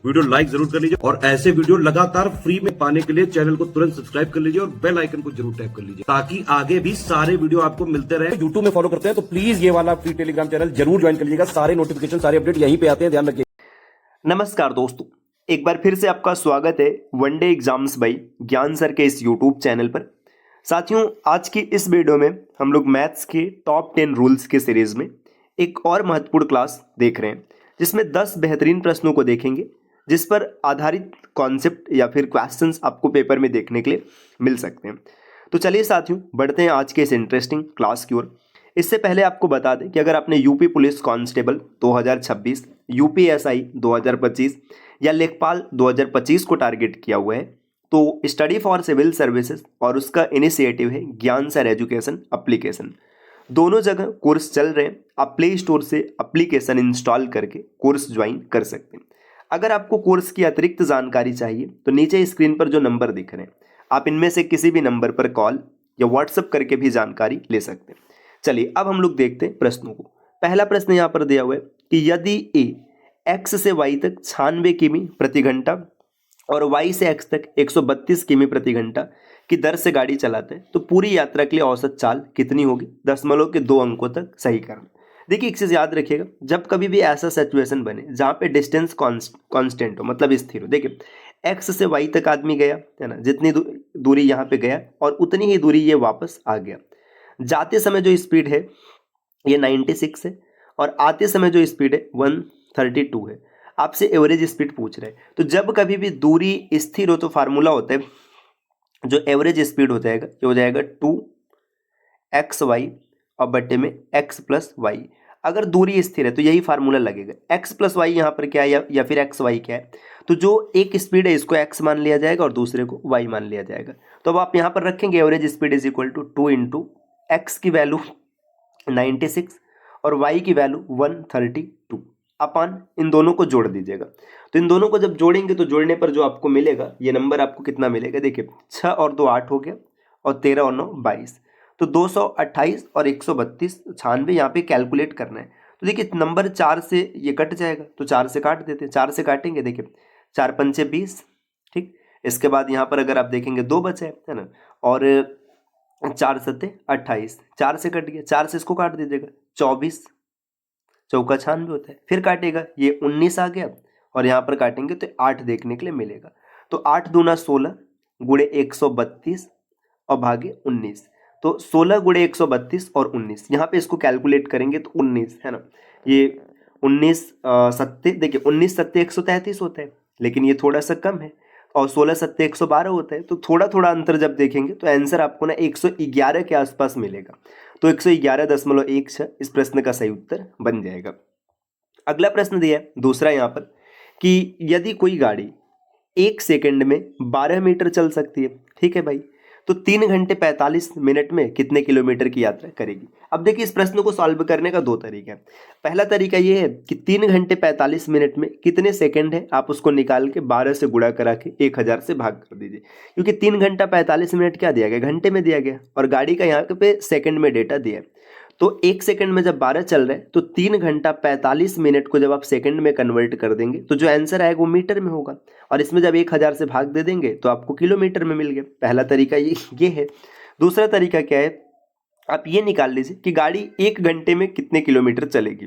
Video like जरूर कर लीजिए और ऐसे वीडियो लगातार फ्री में पाने के लिए चैनल को तुरंत सब्सक्राइब कर लीजिए और बेल आइकन को जरूर टैप कर लीजिए ताकि आगे भी सारे वीडियो आपको मिलते रहे। यूट्यूब में फॉलो करते हैं तो प्लीज ये वाला फ्री टेलीग्राम चैनल जरूर ज्वाइन कर लीजिएगा। सारे नोटिफिकेशन सारे अपडेट यहीं पे आते हैं, ध्यान रखिए। नमस्कार दोस्तों, एक बार फिर से आपका स्वागत है वनडे एग्जाम्स बाई ज्ञान सर के इस यूट्यूब चैनल पर। साथियों, आज की इस वीडियो में हम लोग मैथ्स के टॉप 10 रूल्स के सीरीज में एक और महत्वपूर्ण क्लास देख रहे हैं जिसमें 10 बेहतरीन प्रश्नों को देखेंगे जिस पर आधारित कॉन्सेप्ट या फिर क्वेश्चंस आपको पेपर में देखने के लिए मिल सकते हैं। तो चलिए साथियों, बढ़ते हैं आज के इस इंटरेस्टिंग क्लास की ओर। इससे पहले आपको बता दें कि अगर आपने यूपी पुलिस कांस्टेबल 2026, यूपीएसआई 2025 या लेखपाल 2025 को टारगेट किया हुआ है तो स्टडी फॉर सिविल सर्विसेज और उसका इनिशिएटिव है ज्ञान सर एजुकेशन एप्लीकेशन। दोनों जगह कोर्स चल रहे हैं। आप प्ले स्टोर से एप्लीकेशन इंस्टॉल करके कोर्स ज्वाइन कर सकते हैं। अगर आपको कोर्स की अतिरिक्त जानकारी चाहिए तो नीचे स्क्रीन पर जो नंबर दिख रहे हैं आप इनमें से किसी भी नंबर पर कॉल या व्हाट्सएप करके भी जानकारी ले सकते हैं। चलिए अब हम लोग देखते हैं प्रश्नों को। पहला प्रश्न यहाँ पर दिया हुआ है कि यदि ए एक्स से वाई तक 96 किमी प्रति घंटा और वाई से एक्स तक 132 किमी प्रति घंटा की दर से गाड़ी चलाते हैं तो पूरी यात्रा के लिए औसत चाल कितनी होगी? दशमलव के 2 अंकों तक सही करना। देखिए एक चीज़ याद रखिएगा, जब कभी भी ऐसा सिचुएशन बने जहाँ पे डिस्टेंस कांस्टेंट हो, मतलब स्थिर हो। देखिए एक्स से वाई तक आदमी गया है ना, जितनी दूरी यहाँ पे गया और उतनी ही दूरी ये वापस आ गया। जाते समय जो स्पीड है ये 96 है और आते समय जो स्पीड है 132 है। आपसे एवरेज स्पीड पूछ रहे हैं। तो जब कभी भी दूरी स्थिर हो तो फार्मूला होता है, जो एवरेज स्पीड हो जाएगा ये हो जाएगा 2xy और बटे में x प्लस वाई। अगर दूरी स्थिर है तो यही फार्मूला लगेगा। x प्लस वाई यहाँ पर क्या है या फिर एक्स वाई क्या है, तो जो एक स्पीड है इसको x मान लिया जाएगा और दूसरे को y मान लिया जाएगा। तो अब आप यहाँ पर रखेंगे average speed is equal to 2 into x की वैल्यू 96 और y की वैल्यू 132 अपान इन दोनों को जोड़ दीजिएगा। तो इन दोनों को जब जोड़ेंगे तो जोड़ने पर जो आपको मिलेगा ये नंबर आपको कितना मिलेगा? देखिए 6 और 2 8 हो गया और 13 और 9 22, तो 228 और 132 96 यहाँ पे कैलकुलेट करना है। तो देखिए नंबर 4 से ये कट जाएगा तो 4 से काट देते हैं। 4 से काटेंगे, देखिए 4 पंचे 20, ठीक। इसके बाद यहाँ पर अगर आप देखेंगे 2 बचे है ना, और 4 सत्ते 28, 4 से कट गया, 4 से इसको काट दीजिएगा 24, चौका 96 होता है। फिर काटेगा ये 19 आ गया और यहाँ पर काटेंगे तो 8 देखने के लिए मिलेगा। तो 8 दूना 16 गुणे 132 और भागे 19, तो 16 गुणे 132 और 19 यहाँ पे इसको कैलकुलेट करेंगे तो 19 है ना, ये 19 सत्ते, देखिए 19 सत्ते 133 होता है लेकिन ये थोड़ा सा कम है और 16 सत्ते 112 होता है। तो थोड़ा थोड़ा अंतर जब देखेंगे तो आंसर आपको ना 111 के आसपास मिलेगा। तो 111.16 इस प्रश्न का सही उत्तर बन जाएगा। अगला प्रश्न दिया है दूसरा यहाँ पर कि यदि कोई गाड़ी 1 सेकंड में 12 मीटर चल सकती है, ठीक है भाई, तो 3 घंटे 45 मिनट में कितने किलोमीटर की यात्रा करेगी? अब देखिए इस प्रश्न को सॉल्व करने का 2 तरीका है। पहला तरीका ये है कि 3 घंटे 45 मिनट में कितने सेकंड है आप उसको निकाल के 12 से गुणा करा के 1000 से भाग कर दीजिए, क्योंकि 3 घंटा 45 मिनट क्या दिया गया? घंटे में दिया गया और गाड़ी का यहाँ पे सेकंड में डेटा दिया है। तो 1 सेकंड में जब 12 चल रहे हैं तो 3 घंटा 45 मिनट को जब आप सेकंड में कन्वर्ट कर देंगे तो जो आंसर आएगा वो मीटर में होगा और इसमें जब 1000 से भाग दे देंगे तो आपको किलोमीटर में मिल गया। पहला तरीका ये है। दूसरा तरीका क्या है, आप ये निकाल लीजिए कि गाड़ी 1 घंटे में कितने किलोमीटर चलेगी।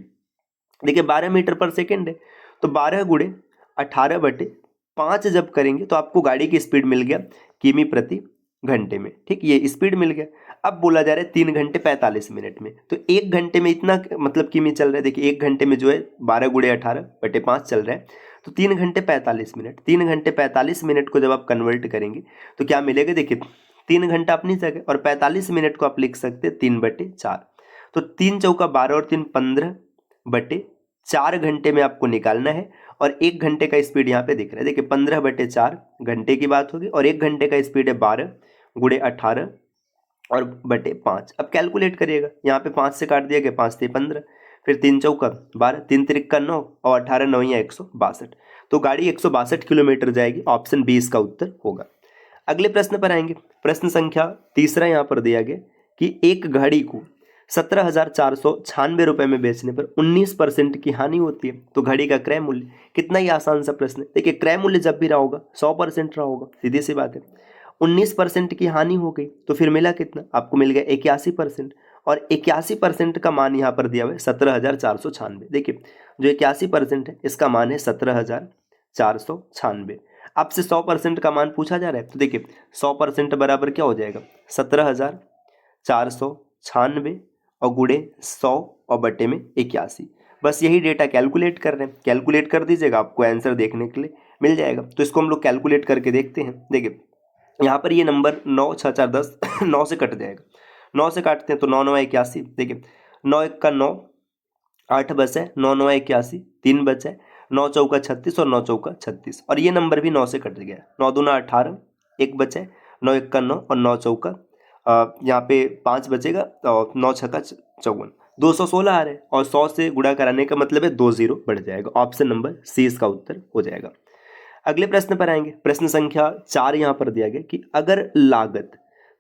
देखिए 12 मीटर पर सेकेंड है तो 12 गुणे 18 बटे 5 जब करेंगे तो आपको गाड़ी की स्पीड मिल गया किमी प्रति घंटे में, ठीक, ये स्पीड मिल गया। अब बोला जा रहा है 3 घंटे 45 मिनट में, तो 1 घंटे में इतना मतलब किमी चल रहा है। देखिए 1 घंटे में जो है 12 गुणे 18 बटे 5 चल रहा है, तो 3 घंटे 45 मिनट। 3 घंटे 45 मिनट को जब आप कन्वर्ट करेंगे तो क्या मिलेगा? देखिए 3 घंटा अपनी जगह और 45 मिनट को आप लिख सकते हैं 3 बटे 4, तो 3 चौका 12 और 3 15 बटे 4 घंटे में आपको निकालना है और 1 घंटे का स्पीड यहाँ पे दिख रहा है। देखिए 15 बटे 4 घंटे की बात होगी और 1 घंटे का स्पीड है 12 गुणे 18 और बटे 5। अब कैलकुलेट करिएगा, यहाँ पे 5 से काट दिया गया, 5 से 15, फिर 3 चौका 12, 3 तिरिक्का 9 और 18 9 या 162, तो गाड़ी 162 किलोमीटर जाएगी। ऑप्शन बी इसका उत्तर होगा। अगले प्रश्न पर आएंगे। प्रश्न संख्या तीसरा यहाँ पर दिया गया कि एक घड़ी को 17,496 में बेचने पर 19% की हानि होती है, तो घड़ी का क्रय मूल्य। कितना ही आसान सा प्रश्न है। देखिए क्रय मूल्य जब भी रहा होगा 100% रहा होगा, सीधी सी बात है। 19% की हानि हो गई तो फिर मिला कितना, आपको मिल गया 81%। और 81% का मान यहाँ पर दिया हुआ है 17,496। देखिए जो 81% है इसका मान है 17,496। आपसे 100% का मान पूछा जा रहा है, तो देखिए 100% बराबर क्या हो जाएगा, 17,496 और गुणे 100 और बटे में 81। बस यही डेटा कैलकुलेट कर रहे हैं, कैलकुलेट कर दीजिएगा, आपको आंसर देखने के लिए मिल जाएगा। तो इसको हम लोग कैलकुलेट करके देखते हैं। देखिए यहाँ पर ये नंबर 9 6 4 10 9 से कट जाएगा, 9 से काटते हैं तो 9 9 81। देखिए 9 1 का 9, 8 बचा है, 9 9 81, 3 बचा है, 9 चौका 36 और 9 चौका 36, और ये नंबर भी 9 से कट गया। 9 दूना 18, 1 बचा है, 9 1 का 9 और 9 चौका यहाँ पे 5 बचेगा और 9 छक्का 54, 216 आ रहा है। और 100 से गुणा कराने का मतलब है 2 0 बढ़ जाएगा। ऑप्शन नंबर सी इसका उत्तर हो जाएगा। अगले प्रश्न पर आएंगे। प्रश्न संख्या 4 यहाँ पर दिया गया कि अगर लागत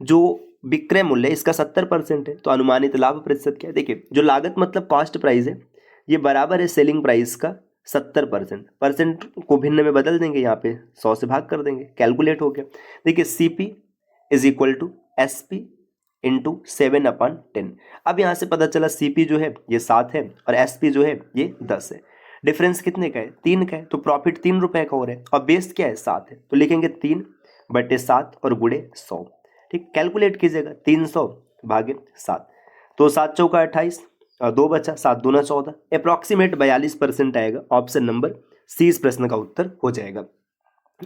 जो विक्रय मूल्य इसका 70% है तो अनुमानित लाभ प्रतिशत क्या है। देखिए जो लागत मतलब कॉस्ट प्राइस है, ये बराबर है सेलिंग प्राइस का 70%। परसेंट को भिन्न में बदल देंगे, यहाँ पे 100 से भाग कर देंगे, कैलकुलेट हो गया। देखिए CP is equal to SP into 7/10। अब यहाँ से पता चला CP जो है ये 7 है और SP जो है ये 10 है। डिफरेंस कितने का है, 3 का है, तो प्रॉफिट 3 रुपए का हो रहा है और बेस क्या है 7 है, तो लिखेंगे 3/7 और गुणे 100। ठीक, कैलकुलेट कीजिएगा 300 भागे 7, तो 7 चौका 28 और 2 बचा, 7 दूना 14, अप्रॉक्सीमेट 42% आएगा। ऑप्शन नंबर सी इस प्रश्न का उत्तर हो जाएगा।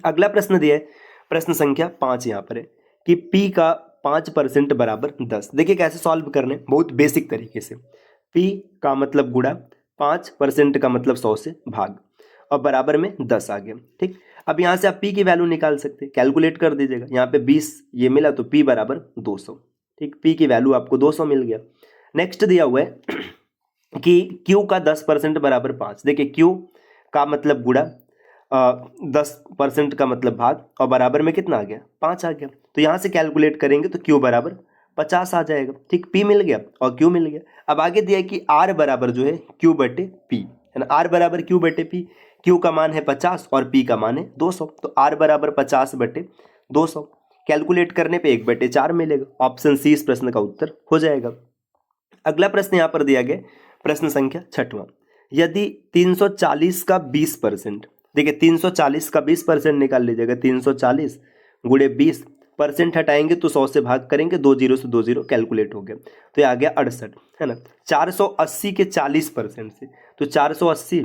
अगला प्रश्न दिया है प्रश्न संख्या 5 यहाँ पर है कि P का 5% बराबर 10। देखिए कैसे सॉल्व करने, बहुत बेसिक तरीके से। P का मतलब गुणा, 5% का मतलब 100 से भाग और बराबर में 10 आ गया। ठीक, अब यहाँ से आप P की वैल्यू निकाल सकते हैं, कैलकुलेट कर दीजिएगा। यहाँ पे 20 ये मिला तो P बराबर 200। ठीक, P की वैल्यू आपको 200 मिल गया। नेक्स्ट दिया हुआ है कि Q का 10% बराबर 5। देखिए Q का मतलब गुणा, 10% का मतलब भाग और बराबर में कितना आ गया, 5 आ गया। तो यहाँ से कैलकुलेट करेंगे तो Q बराबर 50 आ जाएगा। ठीक, P मिल गया और Q मिल गया। अब आगे दिया है कि R बराबर जो है Q बटे P है ना, R बराबर Q बटे P। Q का मान है 50 और P का मान है 200, तो R बराबर 50 बटे 200। कैलकुलेट करने पे 1/4 मिलेगा। ऑप्शन सी इस प्रश्न का उत्तर हो जाएगा। अगला प्रश्न यहाँ पर दिया गया प्रश्न संख्या 6वां। यदि 340 का 20%, देखिए 340 का 20% निकाल लीजिएगा, 340 गुणे 20, परसेंट हटाएंगे तो 100 से भाग करेंगे, 2 0 से 2 0 कैलकुलेट हो गया, तो ये आ गया 68 है ना। 480 के 40% से, तो 480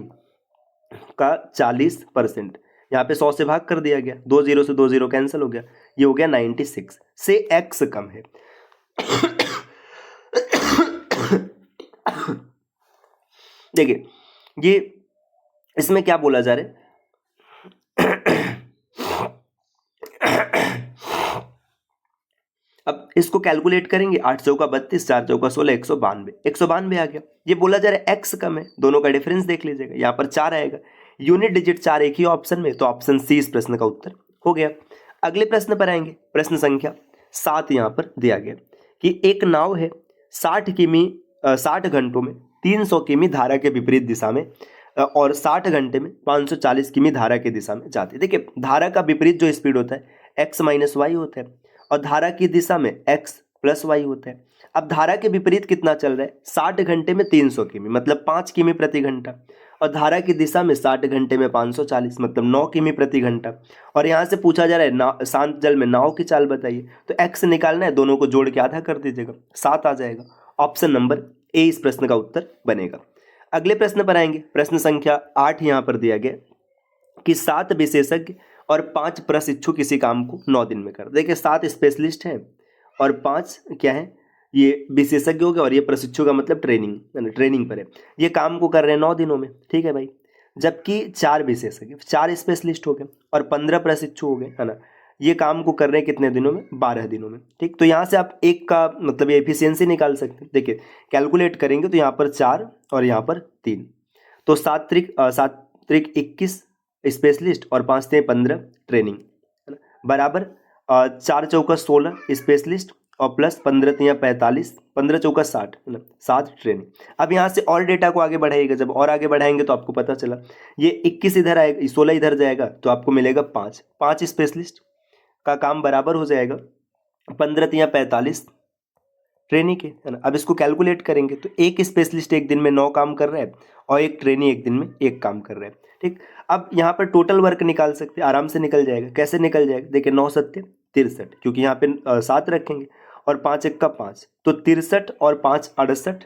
का 40% यहाँ पे 100 से भाग कर दिया गया, 2 0 से 2 0 कैंसिल हो गया, ये हो गया 96 से x कम है। देखिए ये इसमें क्या बोला जा रहा है, अब इसको कैलकुलेट करेंगे, 8 चौका 32, 4 चौका 16, 192, 192 आ गया। ये बोला जा रहा है x कम है, दोनों का डिफरेंस देख लीजिएगा, यहाँ पर 4 आएगा, यूनिट डिजिट 4 एक ही ऑप्शन में, तो ऑप्शन सी इस प्रश्न का उत्तर हो गया। अगले प्रश्न पर आएंगे। प्रश्न संख्या 7 यहाँ पर दिया गया कि एक नाव है 60 घंटों में 300 किमी धारा के विपरीत दिशा में और 60 घंटे में 540 किमी धारा की दिशा में जाती है। देखिए धारा का विपरीत जो स्पीड होता है x माइनस वाई होता है और धारा की दिशा में x प्लस वाई होता है। अब धारा के विपरीत कितना चल रहा है, 60 घंटे में 300 किमी मतलब 5 किमी प्रति घंटा, और धारा की दिशा में 60 घंटे में 540 मतलब 9 किमी प्रति घंटा। और यहाँ से पूछा जा रहा है शांत जल में नाव की चाल बताइए, तो x निकालना है, दोनों को जोड़ के आधा कर दीजिएगा, 7 आ जाएगा। ऑप्शन नंबर ए इस प्रश्न का उत्तर बनेगा। अगले प्रश्न पर आएंगे। प्रश्न संख्या 8 यहाँ पर दिया गया कि 7 विशेषज्ञ और 5 प्रशिक्षु किसी काम को 9 दिन में कर। देखिए 7 स्पेशलिस्ट हैं और 5 क्या है, ये विशेषज्ञ हो गए और ये प्रशिक्षु का मतलब ट्रेनिंग पर है, ये काम को कर रहे हैं 9 दिनों में। ठीक है भाई, जबकि 4 विशेषज्ञ 4 स्पेशलिस्ट हो गए और 15 प्रशिक्षु हो गए है ना, ये काम को कर रहे हैं कितने दिनों में, 12 दिनों में। ठीक, तो यहाँ से आप एक का मतलब ये एफिशिएंसी निकाल सकते हैं। देखिए कैलकुलेट करेंगे तो यहाँ पर 4 और यहाँ पर 3, तो 7 त्रिक 21 स्पेशलिस्ट और 5 से 15 ट्रेनिंग है ना, बराबर 4 चौका 16 स्पेशलिस्ट और प्लस 15 तियाँ 45, 15 चौका 60 है ना, 7 ट्रेनिंग। अब यहाँ से और डेटा को आगे बढ़ाइएगा, जब और आगे बढ़ाएंगे तो आपको पता चला ये 21 इधर आएगा, 16 इधर जाएगा तो आपको मिलेगा 5 स्पेशलिस्ट का काम बराबर हो जाएगा 15 तियाँ 45 ट्रेनी के, है ना। अब इसको कैलकुलेट करेंगे तो एक स्पेशलिस्ट एक दिन में 9 काम कर रहा है और एक ट्रेनी एक दिन में 1 काम कर रहा है, ठीक। अब यहाँ पर टोटल वर्क निकाल सकते हैं, आराम से निकल जाएगा। कैसे निकल जाएगा, देखिए 9 सत्ते 63, क्योंकि यहाँ पे 7 रखेंगे और 5 एक का 5, तो 63 और 5 68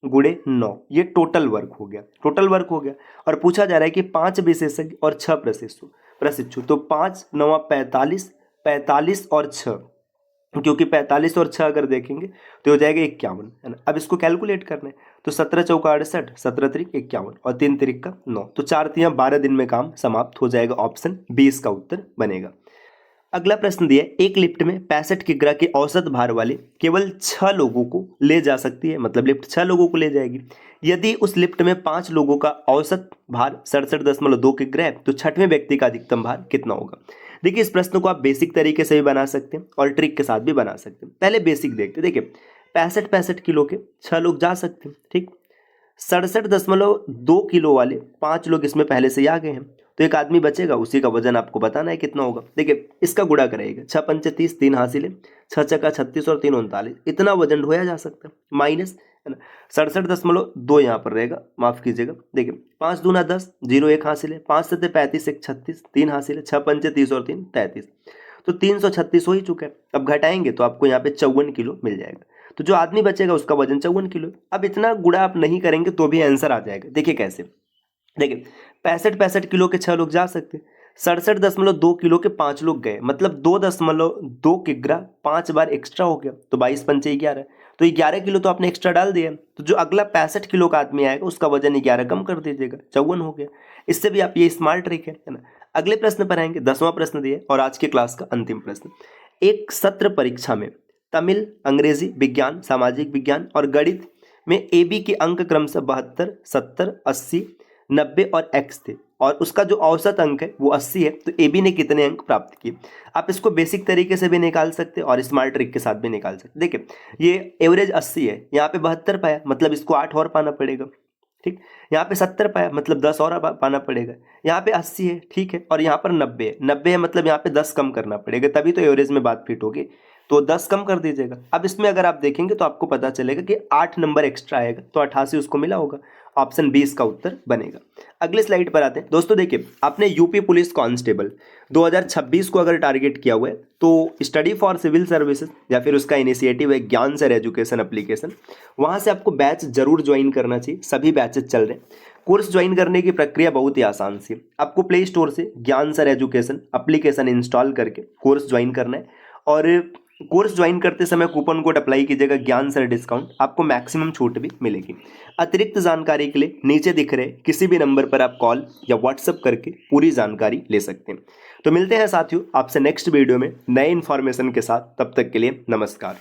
गुणे 9, ये टोटल वर्क हो गया, टोटल वर्क हो गया। और पूछा जा रहा है कि 5 विशेषज्ञ और 6 प्रशिक्षु, तो 5 9 45, 45 और 6, क्योंकि 45 और 6 अगर देखेंगे तो हो जाएगा 51, है ना। अब इसको कैलकुलेट करना है तो 17 चौका 68, 17 त्रिक 51 और 3 त्रिक का 9, तो 4 तियाँ 12 दिन में काम समाप्त हो जाएगा। ऑप्शन 20 का उत्तर बनेगा। अगला प्रश्न दिया है, एक लिफ्ट में 65 किग्रा के औसत भार वाले केवल 6 लोगों को ले जा सकती है, मतलब लिफ्ट 6 लोगों को ले जाएगी। यदि उस लिफ्ट में 5 लोगों का औसत भार 67.2 किग्रा है तो 6वें व्यक्ति का अधिकतम भार कितना होगा। देखिए इस प्रश्न को आप बेसिक तरीके से भी बना सकते हैं और ट्रिक के साथ भी बना सकते हैं। पहले बेसिक देखते हैं। देखिए 65 किलो के 6 लोग जा सकते हैं, ठीक। 67.2 किलो वाले 5 लोग इसमें पहले से ही आ गए हैं, तो एक आदमी बचेगा, उसी का वजन आपको बताना है कितना होगा। देखिए इसका गुणा करेगा, 6 पंचे 30, 3 हासिल है, 6 चक्का 36 और 3 39, इतना वजन ढोया जा सकता है। माइनस, है ना, 67.2 यहाँ पर रहेगा, माफ कीजिएगा। देखिए 5 दूना 10, 0 1 हासिल है, 5 सत्ते 35, 1 36, 3 हासिल है, 6 पंचे 30 और 3 33, तो 336 हो ही चुका है। अब घटाएंगे तो आपको यहाँ पे 54 किलो मिल जाएगा, तो जो आदमी बचेगा उसका वजन 54 किलो। अब इतना गुणा आप नहीं करेंगे तो भी आंसर आ जाएगा। देखिए कैसे, देखिए 65 किलो के 6 लोग जा सकते हैं, 67.2 किलो के 5 लोग गए, मतलब 2.2 किग्रा 5 बार एक्स्ट्रा हो गया, तो 22 पंचे 11, तो 11 किलो तो आपने एक्स्ट्रा डाल दिया। तो जो अगला 65 किलो का आदमी आएगा उसका वजन 11 कम कर दीजिएगा, 54 हो गया। इससे भी आप, ये स्मार्ट ट्रिक है ना। अगले प्रश्न पर आएंगे, 10वां प्रश्न दिया और आज के क्लास का अंतिम प्रश्न। एक सत्र परीक्षा में तमिल, अंग्रेजी, विज्ञान, सामाजिक विज्ञान और गणित में AB के अंक क्रमशः 72, 70, 80, 90 और X थे और उसका जो औसत अंक है वो 80 है, तो AB ने कितने अंक प्राप्त किए। आप इसको बेसिक तरीके से भी निकाल सकते हैं और स्मार्ट ट्रिक के साथ भी निकाल सकते। देखिए ये एवरेज 80 है, यहाँ पे 72 पाया, मतलब इसको 8 और पाना पड़ेगा, ठीक। यहाँ पे 70 पाया, मतलब 10 और पाना पड़ेगा। यहाँ पे 80 है, ठीक है, और यहाँ पर 90 है, 90 है मतलब यहाँ पे 10 कम करना पड़ेगा, तभी तो एवरेज में बात फिट होगी, तो 10 कम कर दीजिएगा। अब इसमें अगर आप देखेंगे तो आपको पता चलेगा कि 8 नंबर एक्स्ट्रा आएगा, तो 88 उसको मिला होगा। ऑप्शन 20 का उत्तर बनेगा। अगले स्लाइड पर आते हैं। दोस्तों देखिए, आपने यूपी पुलिस कांस्टेबल 2026 को अगर टारगेट किया हुआ है तो स्टडी फॉर सिविल सर्विसेज या फिर उसका इनिशिएटिव है ज्ञान सर एजुकेशन एप्लीकेशन, वहाँ से आपको बैच जरूर ज्वाइन करना चाहिए। सभी बैचेज चल रहे हैं। कोर्स ज्वाइन करने की प्रक्रिया बहुत ही आसान सी, आपको प्ले स्टोर से ज्ञान सर एजुकेशन एप्लीकेशन इंस्टॉल करके कोर्स ज्वाइन करना है और कोर्स ज्वाइन करते समय कूपन कोड अप्लाई कीजिएगा ज्ञान सर डिस्काउंट, आपको मैक्सिमम छूट भी मिलेगी। अतिरिक्त जानकारी के लिए नीचे दिख रहे किसी भी नंबर पर आप कॉल या व्हाट्सएप करके पूरी जानकारी ले सकते हैं। तो मिलते हैं साथियों आपसे नेक्स्ट वीडियो में नए इन्फॉर्मेशन के साथ, तब तक के लिए नमस्कार।